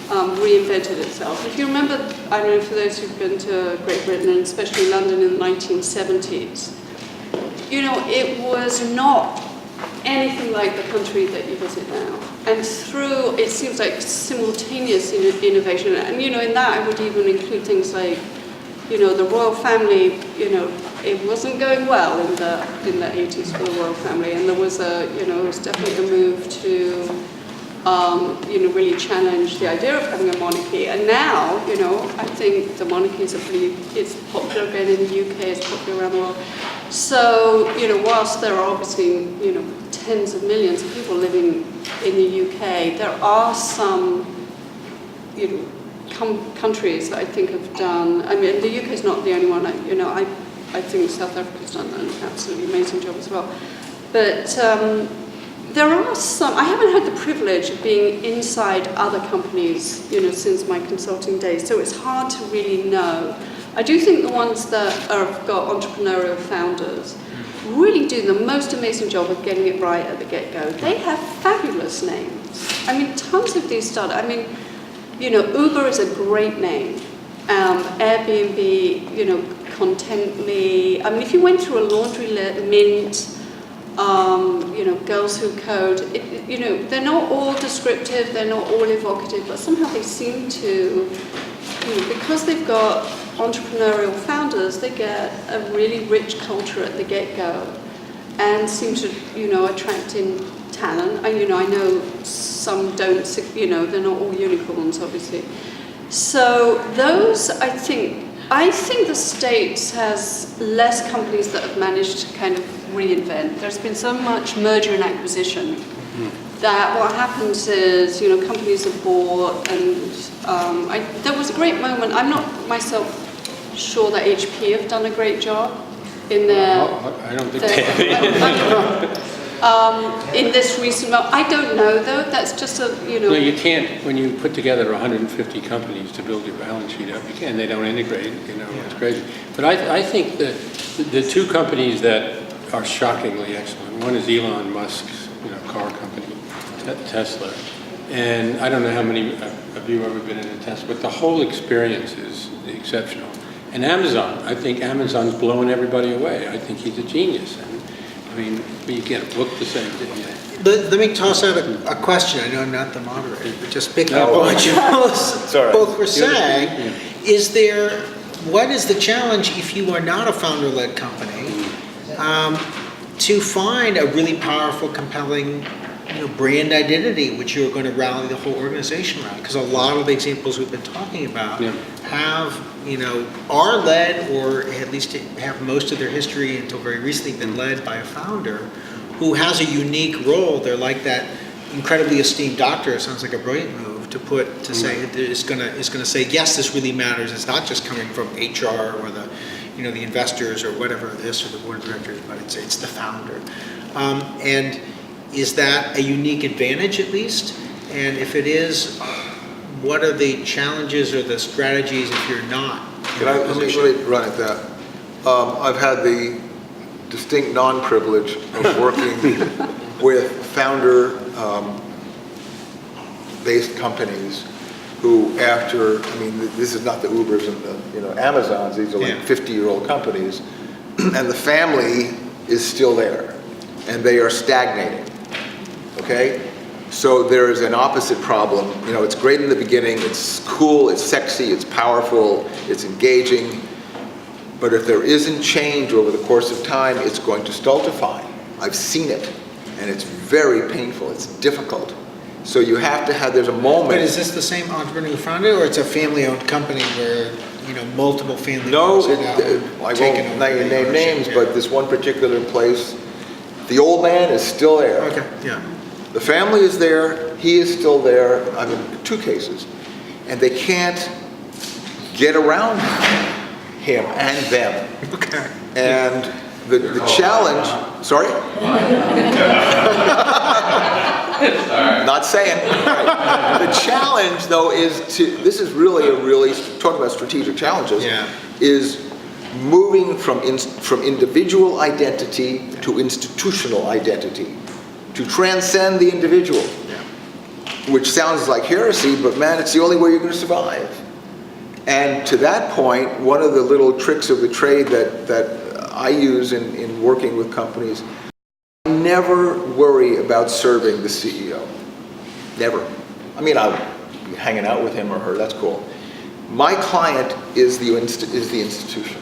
D: reinvented itself. If you remember, I don't know, for those who've been to Great Britain, and especially London in the 1970s, you know, it was not anything like the country that you visit now. And through, it seems like simultaneous innovation, and you know, in that I would even include things like, you know, the royal family, you know, it wasn't going well in the 80s for the royal family, and there was it was definitely a move to, really challenge the idea of having a monarchy. And now, you know, I think the monarchies are it's popular again in the UK, it's popular around the world. So, you know, whilst there are obviously, you know, tens of millions of people living in the UK, there are some, you know, countries that I think have done, I mean, the UK is not the only one, I think South Africa's done an absolutely amazing job as well. But there are some, I haven't had the privilege of being inside other companies, you know, since my consulting days, so it's hard to really know. I do think the ones that have got entrepreneurial founders really do the most amazing job of getting it right at the get-go. They have fabulous names. I mean, tons of these startups. I mean, you know, Uber is a great name. Airbnb, you know, Contently. I mean, if you went through a laundry Mint, Girls Who Code. They're not all descriptive, they're not all evocative, but somehow they seem to, because they've got entrepreneurial founders, they get a really rich culture at the get-go and seem to, attract in talent. I know some don't, they're not all unicorns, obviously. So those, I think the States has less companies that have managed to kind of reinvent. There's been so much merger and acquisition that what happens is, companies are bought, and there was a great moment. I'm not myself sure that HP have done a great job in their.
E: I don't think they have.
D: In this recent moment, I don't know though. That's just
E: No, you can't. When you put together 150 companies to build your balance sheet up, you can't. They don't integrate. It's crazy. But I think that the two companies that are shockingly excellent. One is Elon Musk's, car company, Tesla, and I don't know how many of you have ever been in a Tesla, but the whole experience is exceptional. And Amazon, I think Amazon's blowing everybody away. I think he's a genius. And you can't look the same, didn't you?
C: Let me toss out a question. I know I'm not the moderator, but just picking up on what you both were saying. What is the challenge if you are not a founder-led company to find a really powerful, compelling brand identity which you're going to rally the whole organization around? Because a lot of the examples we've been talking about are led, or at least have most of their history until very recently been led by a founder who has a unique role. They're like that incredibly esteemed doctor. It sounds like a brilliant move to say is going to say, yes, this really matters. It's not just coming from HR or the the investors or whatever this, or the board of directors, but it's the founder. And is that a unique advantage at least? And if it is, what are the challenges or the strategies if you're not?
B: Let me run at that. I've had the distinct non-privilege of working with founder-based companies who this is not the Ubers and the Amazons, these are like 50-year-old companies, and the family is still there, and they are stagnating, okay? So there is an opposite problem. It's great in the beginning, it's cool, it's sexy, it's powerful, it's engaging, but if there isn't change over the course of time, it's going to stultify. I've seen it, and it's very painful, it's difficult. So you have to there's a moment.
C: But is this the same entrepreneur who founded it, or it's a family-owned company where, multiple family members
B: I won't name names, but this one particular place, the old man is still there.
C: Okay, yeah.
B: The family is there, he is still there, two cases. And they can't get around him and them.
C: Okay.
B: And the challenge, sorry? Not saying. Right. The challenge, though, is this is really talking about strategic challenges, is moving from individual identity to institutional identity, to transcend the individual, which sounds like heresy, but man, it's the only way you're going to survive. And to that point, one of the little tricks of the trade that I use in working with companies, I never worry about serving the CEO. Never. I'll be hanging out with him or her, that's cool. My client is the institution.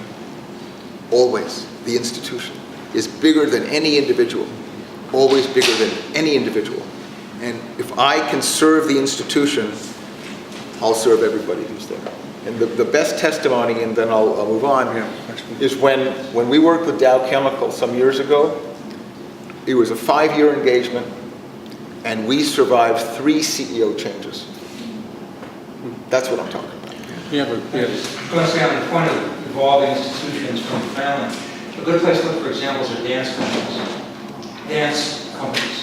B: Always. The institution is bigger than any individual. Always bigger than any individual. And if I can serve the institution, I'll serve everybody who's there. And the best testimony, and then I'll move on, is when we worked with Dow Chemical some years ago. It was a 5-year engagement, and we survived 3 CEO changes. That's what I'm talking about.
J: Going to say on the point of evolving institutions from the family, a good place to look for examples are dance companies.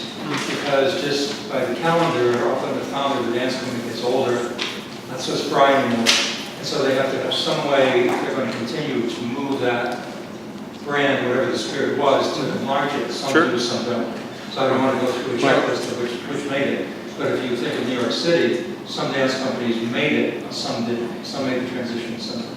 J: Because just by the calendar, often the founder of the dance company gets older, not so spry anymore. And so they have to have some way, if they're going to continue to move that brand, whatever the spirit was, to enlarge it. Some do, some don't. So I don't want to go through a checklist of which made it. But if you think of New York City, some dance companies made it, some didn't. Some made the transition, some didn't.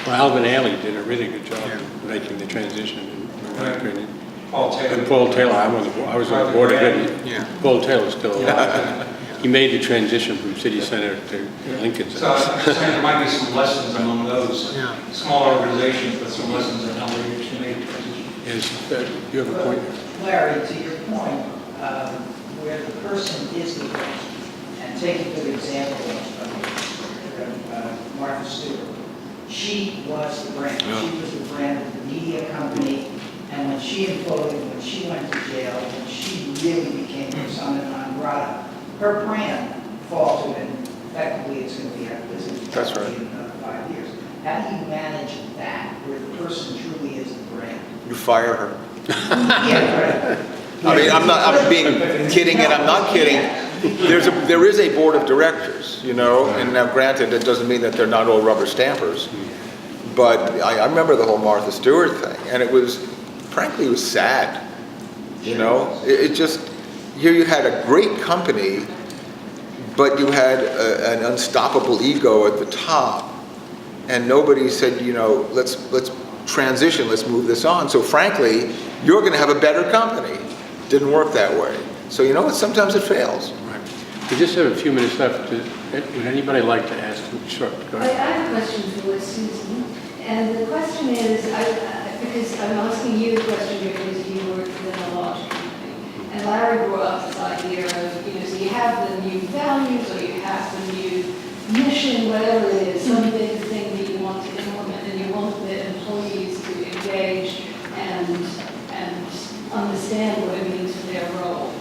E: Well, Alvin Ailey did a really good job of making the transition, in my opinion.
J: Paul Taylor.
E: And Paul Taylor, I was on the board of it.
B: Yeah.
E: Paul Taylor's still alive. He made the transition from city center to Lincoln
J: So
E: Center.
J: I'm just saying there might be some lessons among those
C: Yeah.
J: smaller organizations, but some lessons in how they actually made the transition.
E: You have a point?
K: Larry, to your point, where the person is the brand, and take a good example of Martha Stewart. She was the brand. She was the brand of the media company, and when she imploded, when she went to jail, when she really became persona non grata, her brand faltered, and effectively it's going to be out of business.
B: That's right.
K: In another 5 years. How do you manage that, where the person truly is the brand?
B: You fire her.
K: Yeah, right.
B: I mean, I'm being kidding and I'm not kidding. There is a board of directors, you know, and now granted, it doesn't mean that they're not all rubber stampers. But I remember the whole Martha Stewart thing, and it was, frankly, it was sad. You know, it just, here you had a great company, but you had an unstoppable ego at the top, and nobody said, you know, let's transition, let's move this on. So frankly, you're going to have a better company. Didn't work that way. So you know what? Sometimes it fails.
E: Right. We just have a few minutes left. Would anybody like to ask? Sure, go
L: I
E: ahead.
L: have a question for Susan, and the question is, because I'm asking you a question because you work within a large company, and Larry brought up this idea of, you know, so you have the new values or you have the new mission, whatever it is, some big thing that you want to implement, and you want the employees to engage and understand what it means for their role.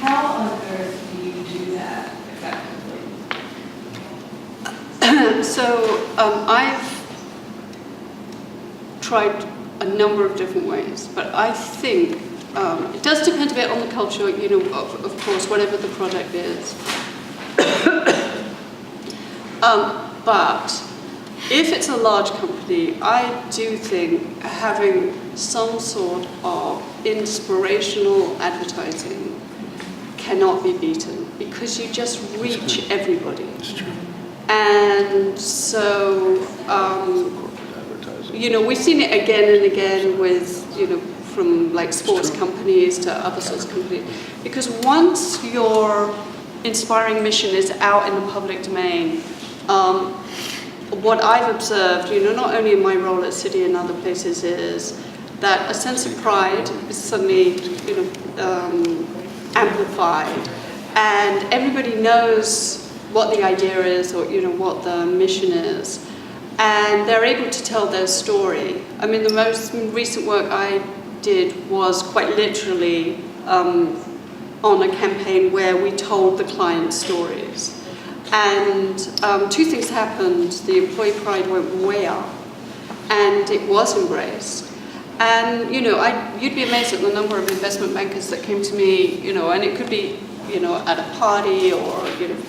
L: How on earth do you do that effectively?
D: So I've tried a number of different ways, but I think it does depend a bit on the culture, you know, of course, whatever the product is. But if it's a large company, I do think having some sort of inspirational advertising cannot be beaten, because you just reach everybody.
E: It's true.
D: And so, you know, we've seen it again and again with, you know, from like sports companies to other sorts of companies. Because once your inspiring mission is out in the public domain, what I've observed, you know, not only in my role at Citi and other places, is that a sense of pride is suddenly, you know, amplified, and everybody knows what the idea is, or, you know, what the mission is, and they're able to tell their story. I mean, the most recent work I did was quite literally on a campaign where we told the client stories. And two things happened. The employee pride went way up, and it was embraced. And, you know, you'd be amazed at the number of investment bankers that came to me, you know, and it could be, you know, at a party or, you know,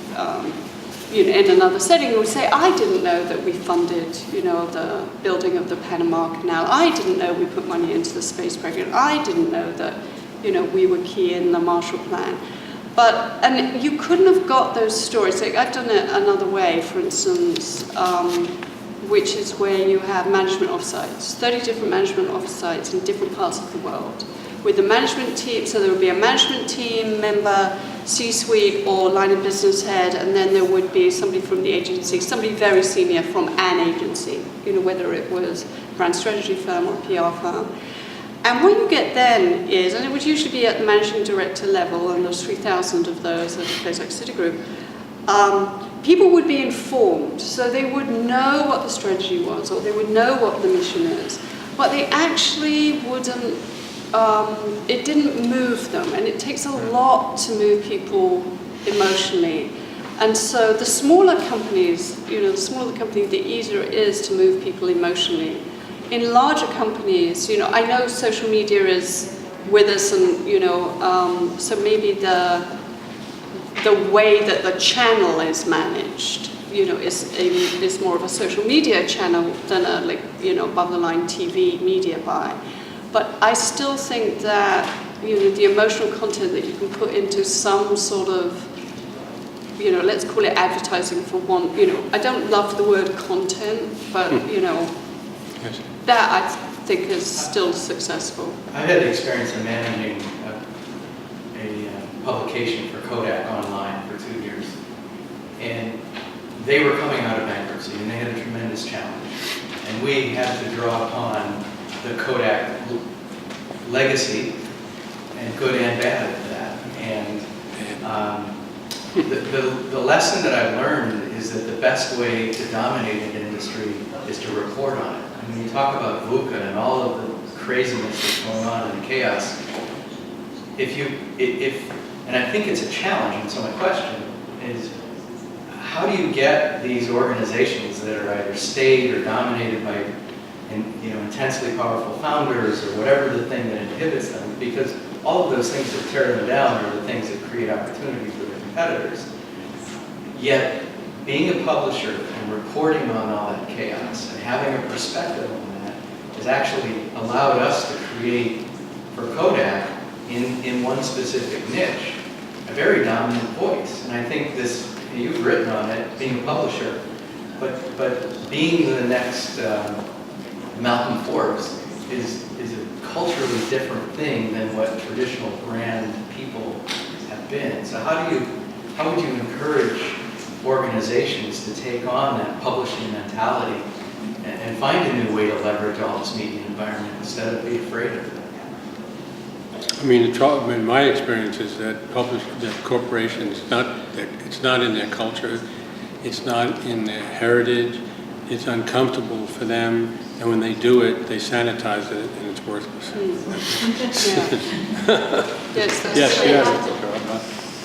D: in another setting, who would say, I didn't know that we funded, you know, the building of the Panama Canal. I didn't know we put money into the space program. I didn't know that, you know, we were key in the Marshall Plan. But, and you couldn't have got those stories. Like, I've done it another way, for instance, which is where you have management offsites, 30 different management offsites in different parts of the world, with the management team. So there would be a management team member, C-suite, or line of business head, and then there would be somebody from the agency, somebody very senior from an agency, you know, whether it was a brand strategy firm or a PR firm. And what you get then is, and it would usually be at the managing director level, and there's 3,000 of those at a place like Citigroup, people would be informed, so they would know what the strategy was, or they would know what the mission is, but they actually wouldn't, it didn't move them, and it takes a lot to move people emotionally. And so the smaller companies, you know, the smaller company, the easier it is to move people emotionally. In larger companies, you know, I know social media is with us, and, you know, so maybe the way that the channel is managed, you know, is more of a social media channel than a, like, you know, above the line TV media buy. But I still think that, you know, the emotional content that you can put into some sort of, you know, let's call it advertising for one, you know, I don't love the word content, but, you know,
E: Yes.
D: that think is still successful.
F: I've had the experience of managing a publication for Kodak online for 2 years. And they were coming out of bankruptcy and they had a tremendous challenge. And we had to draw upon the Kodak legacy, and good and bad at that. And the lesson that I've learned is that the best way to dominate an industry is to report on it. I mean, you talk about VUCA and all of the craziness that's going on and the chaos. And I think it's a challenge, and so my question is, how do you get these organizations that are either state or dominated by intensely powerful founders or whatever the thing that inhibits them? Because all of those things that tear them down are the things that create opportunity for the competitors. Yet, being a publisher and reporting on all that chaos and having a perspective on that has actually allowed us to create, for Kodak, in one specific niche, a very dominant voice. And I think this, you've written on it, being a publisher, but being the next Malcolm Forbes is a culturally different thing than what traditional brand people have been. So how would you encourage organizations to take on that publishing mentality and find a new way to leverage all this media environment instead of be afraid of it?
E: I mean, the trouble in my experience is that corporations, it's not in their culture, it's not in their heritage, it's uncomfortable for them, and when they do it, they sanitize it, and it's worthless.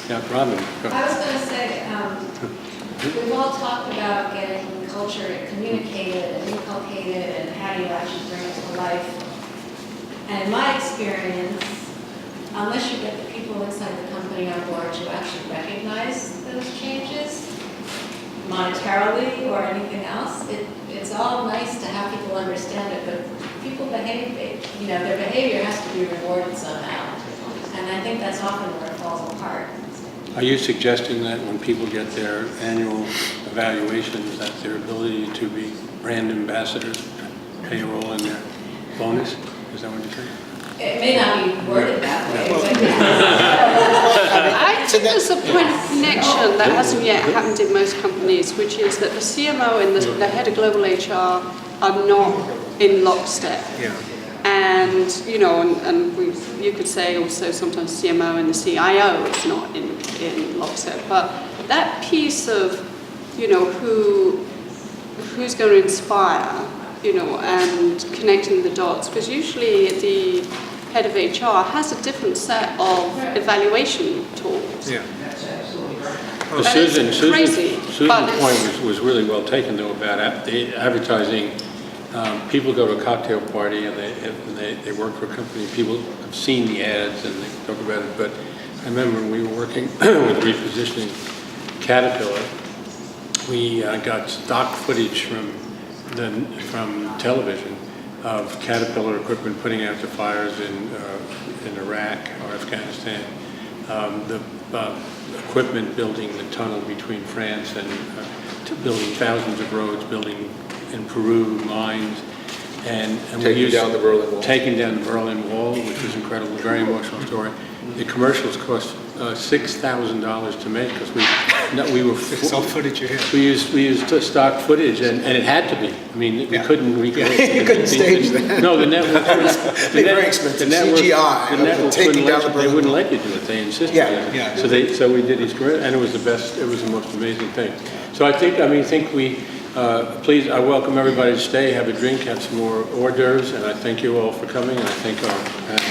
E: Yes, Robin. Go.
G: I was going to say, we've all talked about getting culture communicated and inculcated and how do you actually bring it to life. And in my experience, unless you get the people inside the company on board to actually recognize those changes, monetarily or anything else, it's all nice to have people understand it, but people behave, their behavior has to be rewarded somehow. And I think that's often where it falls apart.
E: Are you suggesting that when people get their annual evaluations, that their ability to be brand ambassadors play a role in their bonus? Is that what you're saying?
G: It may not be worded that way, but
D: I think there's a point of connection that hasn't yet happened in most companies, which is that the CMO and the head of global HR are not in lockstep.
C: Yeah.
D: And, you could say also sometimes CMO and the CIO is not in lockstep. But that piece of, who's going to inspire, and connecting the dots, because usually the head of HR has a different set of evaluation tools.
C: Yeah.
E: Well, Susan's point was really well taken, though, about the advertising. People go to a cocktail party and they work for a company. People have seen the ads and they talk about it. But I remember when we were working with repositioning Caterpillar, we got stock footage from television of Caterpillar equipment putting out the fires in Iraq or Afghanistan. The equipment building the tunnel between France and building thousands of roads, building in Peru mines, and
B: taking down the Berlin Wall.
E: Taking down the Berlin Wall, which was incredible, very emotional story. The commercials cost $6,000 to make because we were
C: footage you had.
E: we used stock footage and it had to be. I mean, we couldn't
C: You couldn't stage that.
E: No, the network.
C: Very expensive. CGI.
E: The network
C: Taking down the
E: they
C: Berlin
E: wouldn't
C: Wall.
E: let you do it. They insisted.
C: Yeah.
E: So we did these great, and it was the best. It was the most amazing thing. So I think we. Please, I welcome everybody to stay, have a drink, have some more hors d'oeuvres, and I thank you all for coming, and I thank our panel.